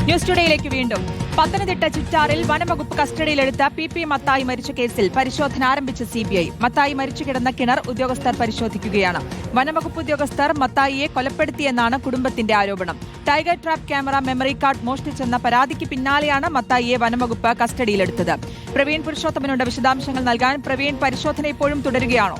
News ടുഡേയിലേക്ക് വീണ്ടും. പത്തനംതിട്ട ചിറ്റാറിൽ വനംവകുപ്പ് കസ്റ്റഡിയിലെടുത്ത പി മത്തായി മരിച്ച കേസിൽ പരിശോധന ആരംഭിച്ച CBI. മത്തായി മരിച്ചു കിടന്ന കിണർ ഉദ്യോഗസ്ഥർ പരിശോധിക്കുകയാണ്. വനംവകുപ്പ് ഉദ്യോഗസ്ഥർ മത്തായിയെ കൊലപ്പെടുത്തിയെന്നാണ് കുടുംബത്തിന്റെ ആരോപണം. Tiger trap camera, memory card മോഷ്ടിച്ചെന്ന പരാതിക്ക് പിന്നാലെയാണ് മത്തായിയെ വനംവകുപ്പ് കസ്റ്റഡിയിലെടുത്തത്. പ്രവീൺ പുരുഷോത്തമനുണ്ട് വിശദാംശങ്ങൾ നൽകാൻ. പ്രവീൺ, പരിശോധന ഇപ്പോഴും തുടരുകയാണോ?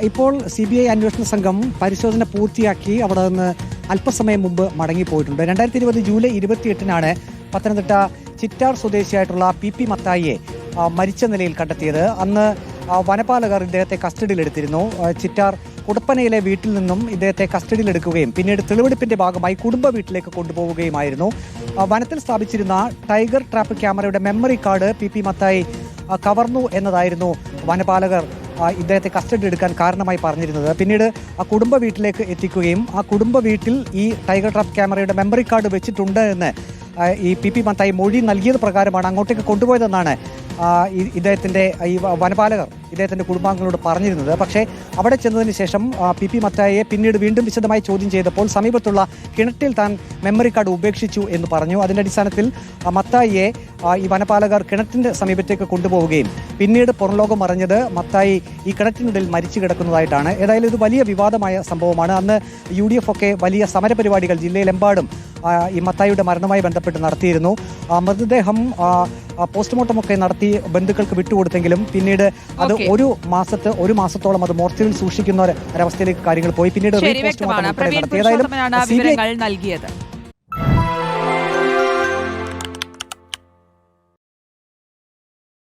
ഇപ്പോൾ CBI അന്വേഷണ സംഘം പരിശോധന പൂർത്തിയാക്കി അവിടെ നിന്ന് അല്പസമയം മുമ്പ് മടങ്ങിപ്പോയിട്ടുണ്ട്. 2020 ജൂലൈ 28-നാണ് പത്തനംതിട്ട ചിറ്റാർ സ്വദേശിയായിട്ടുള്ള പി മത്തായിയെ മരിച്ച നിലയിൽ കണ്ടെത്തിയത്. അന്ന് വനപാലകർ ഇദ്ദേഹത്തെ കസ്റ്റഡിയിലെടുത്തിരുന്നു. ചിറ്റാർ കുടപ്പനയിലെ വീട്ടിൽ നിന്നും ഇദ്ദേഹത്തെ കസ്റ്റഡിയിലെടുക്കുകയും പിന്നീട് തെളിവെടുപ്പിന്റെ ഭാഗമായി കുടുംബ വീട്ടിലേക്ക് കൊണ്ടുപോവുകയുമായിരുന്നു. വനത്തിൽ സ്ഥാപിച്ചിരുന്ന ടൈഗർ ട്രാപ്പ് ക്യാമറയുടെ മെമ്മറി കാർഡ് പി മത്തായി കവർന്നു എന്നതായിരുന്നു വനപാലകർ ഇദ്ദേഹത്തെ കസ്റ്റഡി എടുക്കാൻ കാരണമായി പറഞ്ഞിരുന്നത്. പിന്നീട് ആ കുടുംബ വീട്ടിലേക്ക് എത്തിക്കുകയും ആ കുടുംബ വീട്ടിൽ ഈ ടൈഗർ ട്രാപ്പ് ക്യാമറയുടെ മെമ്മറി കാർഡ് വെച്ചിട്ടുണ്ട് എന്ന് ഈ പി മത്തായി മൊഴി നൽകിയത് പ്രകാരമാണ് അങ്ങോട്ടേക്ക് കൊണ്ടുപോയതെന്നാണ് ഇദ്ദേഹത്തിൻ്റെ ഈ വനപാലകർ ഇദ്ദേഹത്തിൻ്റെ കുടുംബാംഗങ്ങളോട് പറഞ്ഞിരുന്നത്. പക്ഷേ അവിടെ ചെന്നതിന് ശേഷം പി മത്തായിയെ പിന്നീട് വീണ്ടും വിശദമായി ചോദ്യം ചെയ്തപ്പോൾ സമീപത്തുള്ള കിണറ്റിൽ താൻ മെമ്മറി കാർഡ് ഉപേക്ഷിച്ചു എന്ന് പറഞ്ഞു. അതിൻ്റെ അടിസ്ഥാനത്തിൽ മത്തായിയെ ഈ വനപാലകർ കിണറ്റിൻ്റെ സമീപത്തേക്ക് കൊണ്ടുപോവുകയും പിന്നീട് പുറംലോകം അറിഞ്ഞത് മത്തായി ഈ കിണറ്റിനുള്ളിൽ മരിച്ചു കിടക്കുന്നതായിട്ടാണ്. ഏതായാലും ഇത് വലിയ വിവാദമായ സംഭവമാണ്. അന്ന് UDF ഒക്കെ വലിയ സമരപരിപാടികൾ ജില്ലയിലെമ്പാടും ഈ മത്തായിയുടെ മരണവുമായി ബന്ധപ്പെട്ട് നടത്തിയിരുന്നു. മൃതദേഹം പോസ്റ്റ്മോർട്ടം ഒക്കെ നടത്തി ബന്ധുക്കൾക്ക് വിട്ടുകൊടുത്തെങ്കിലും പിന്നീട് അത് ഒരു മാസത്തോളം അത് മോർച്ചറിയിൽ സൂക്ഷിക്കുന്ന ഒരവസ്ഥയിലേക്ക് കാര്യങ്ങൾ പോയി. പിന്നീട് നടത്തി. ഏതായാലും CBI